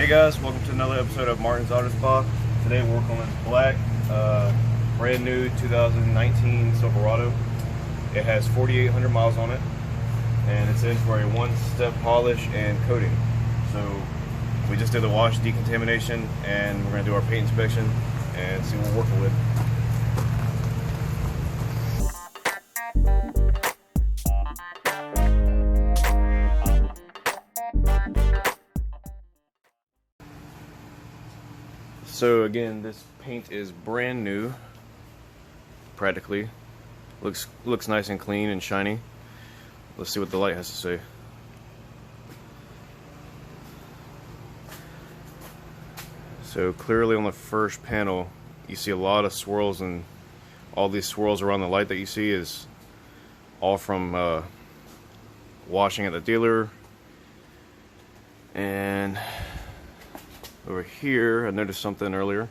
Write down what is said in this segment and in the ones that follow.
Hey guys, welcome to another episode of Martin's Auto Spa. Today we're working on this black, brand new 2019 Silverado. It has 4,800 miles on it, and it's in for a one-step polish and coating. So we just did the wash decontamination, and we're going to do our paint inspection and see what we're working with. So again, this paint is brand new, practically. Looks nice and clean and shiny. Let's see what the light has to say. So clearly on the first panel, you see a lot of swirls, and all these swirls around the light that you see is all from washing at the dealer. And over here, I noticed something earlier.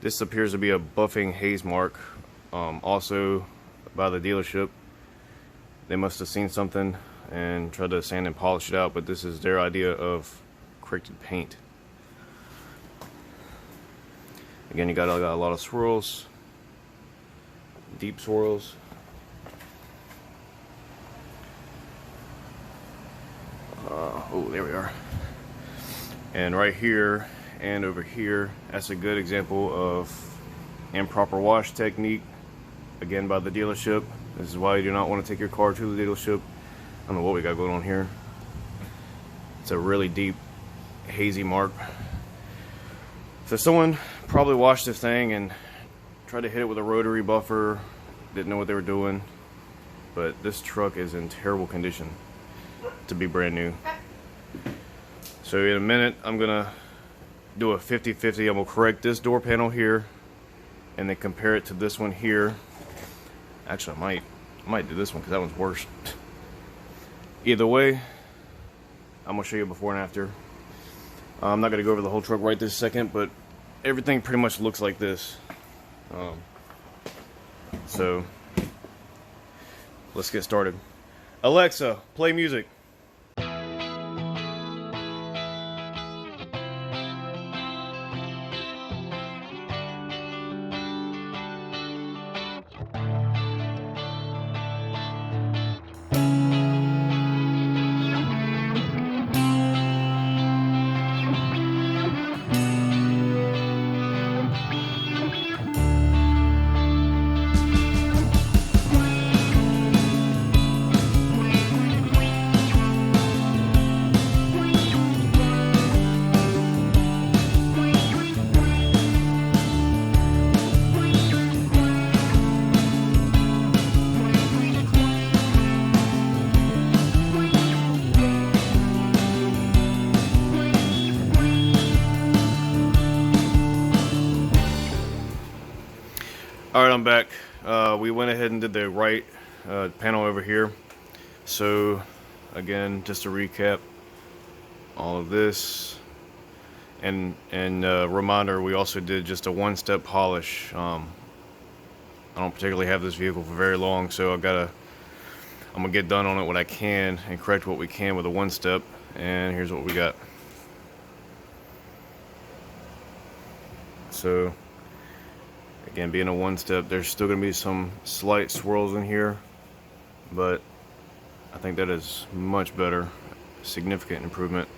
This appears to be a buffing haze mark, also by the dealership. They must have seen something and tried to sand and polish it out, but this is their idea of corrected paint. Again, you got a lot of swirls, deep swirls. Oh, there we are. And right here and over here, that's a good example of improper wash technique, again by the dealership. This is why you do not want to take your car to the dealership. I don't know what we got going on here. It's a really deep, hazy mark. So someone probably washed this thing and tried to hit it with a rotary buffer, didn't know what they were doing. But this truck is in terrible condition to be brand new. So in a minute, I'm gonna do a 50-50. I'm gonna correct this door panel here and then compare it to this one here. Actually, I might do this one because that one's worse. Either way, I'm gonna show you before and after. I'm not gonna go over the whole truck right this second, but everything pretty much looks like this. So let's get started. Alexa, play music. Alright, I'm back. We went ahead and did the right panel over here. So again, just to recap all of this, and reminder, we also did just a one-step polish. I don't particularly have this vehicle for very long, so I'm gonna get done on it what I can and correct what we can with a one-step. And here's what we got. So again, being a one-step, there's still going to be some slight swirls in here, but I think that is much better, significant improvement.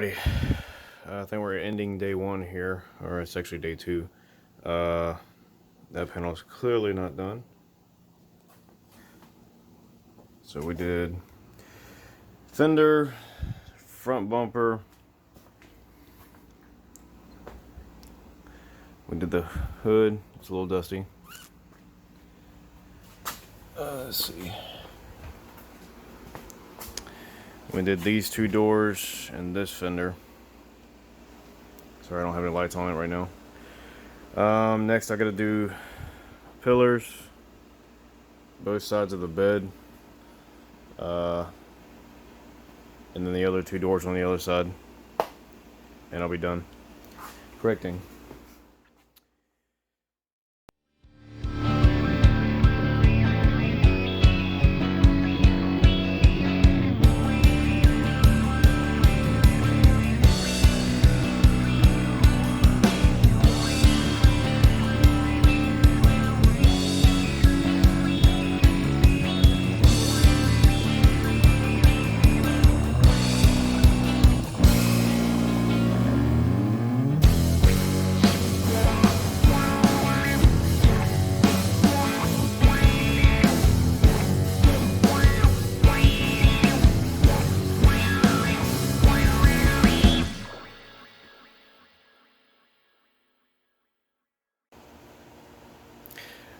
Alrighty, I think we're ending day one here, or it's actually day two. That panel is clearly not done. So we did fender, front bumper, we did the hood, it's a little dusty. Let's see. We did these two doors and this fender. Sorry, I don't have any lights on it right now. Next I gotta do pillars, both sides of the bed, and then the other two doors on the other side, and I'll be done correcting.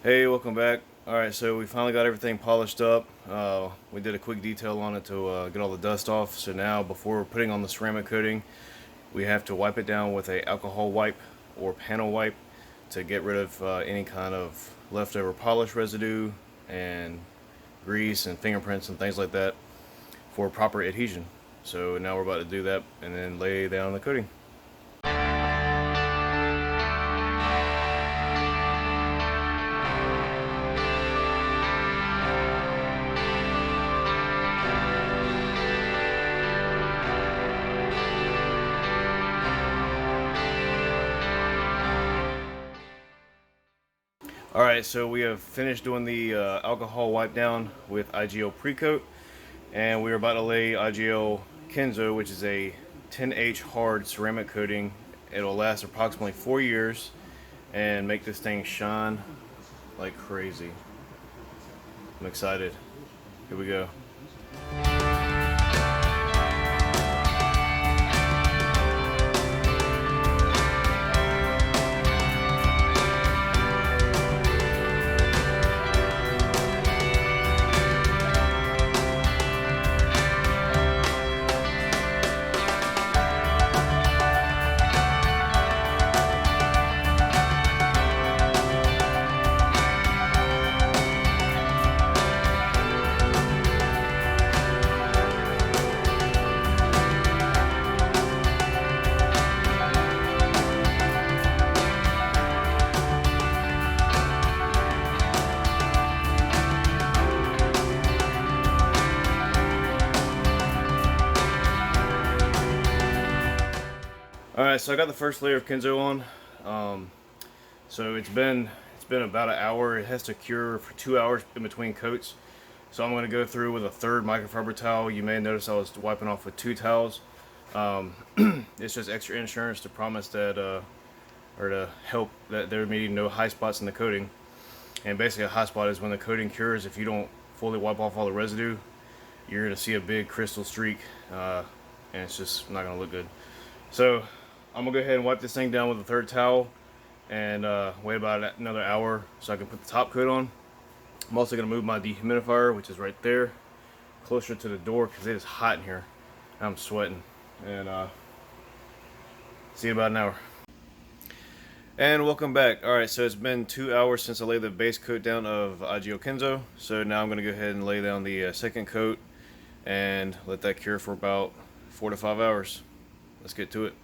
Hey, welcome back. Alright, so we finally got everything polished up. We did a quick detail on it to get all the dust off. So now, before putting on the ceramic coating, we have to wipe it down with a alcohol wipe or panel wipe to get rid of any kind of leftover polish residue and grease and fingerprints and things like that for proper adhesion. So now we're about to do that and then lay down the coating. Alright, so we have finished doing the alcohol wipe down with IGL pre-coat, and we're about to lay IGL Kenzo, which is a 10H hard ceramic coating. It'll last approximately 4 years and make this thing shine like crazy. I'm excited. Here we go. Alright, so I got the first layer of Kenzo on. So it's been about an hour. It has to cure for 2 hours in between coats. So I'm going to go through with a third microfiber towel. You may notice I was wiping off with 2 towels. It's just extra insurance to promise that, or to help that there may be no high spots in the coating. And basically a high spot is when the coating cures. If you don't fully wipe off all the residue, you're going to see a big crystal streak, and it's just not going to look good. So I'm going to go ahead and wipe this thing down with a third towel and wait about another hour so I can put the top coat on. I'm also going to move my dehumidifier, which is right there, closer to the door because it is hot in here. I'm sweating. And see you in about an hour. And welcome back. Alright, so it's been 2 hours since I laid the base coat down of IGL Kenzo. So now I'm going to go ahead and lay down the second coat and let that cure for about 4 to 5 hours. Let's get to it.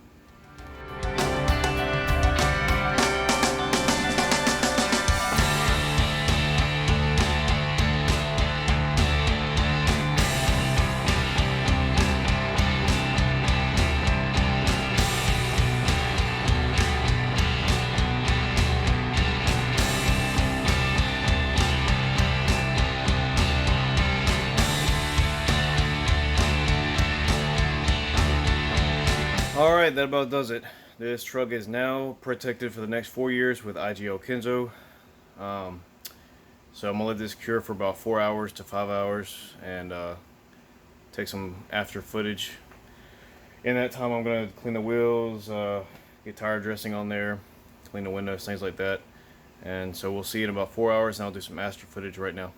Alright, that about does it. This truck is now protected for the next 4 years with IGL Kenzo. So I'm going to let this cure for about 4 hours to 5 hours and take some after footage. In that time I'm going to clean the wheels, get tire dressing on there, clean the windows, things like that. And so we'll see in about 4 hours, and I'll do some after footage right now.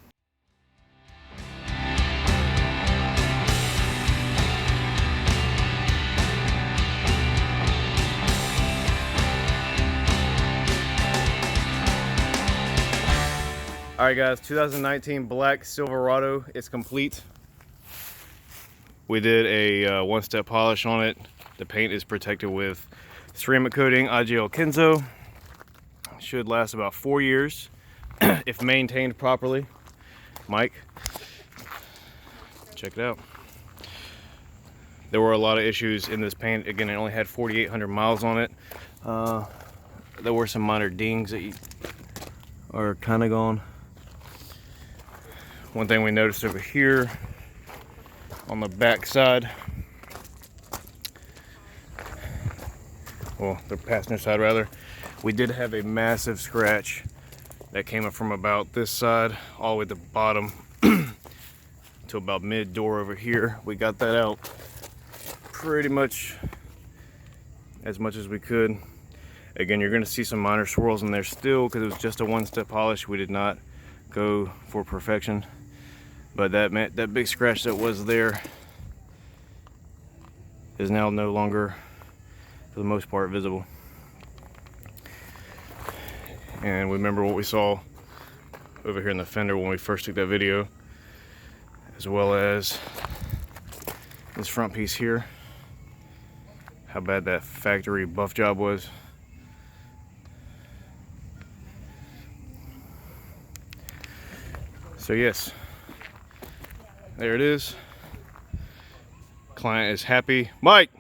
Alright guys, 2019 black Silverado is complete. We did a one-step polish on it. The paint is protected with ceramic coating, IGL Kenzo. Should last about 4 years if maintained properly. Mike, check it out. There were a lot of issues in this paint. Again, it only had 4,800 miles on it. There were some minor dings that are kind of gone. One thing we noticed over here on the back side, well, the passenger side rather, we did have a massive scratch that came up from about this side all the way to the bottom to about mid door over here. We got that out pretty much as we could. Again, you're going to see some minor swirls in there still because it was just a one-step polish. We did not go for perfection. But that big scratch that was there is now no longer, for the most part, visible. And remember what we saw over here in the fender when we first took that video, as well as this front piece here, how bad that factory buff job was. So yes, there it is. Client is happy. Mike!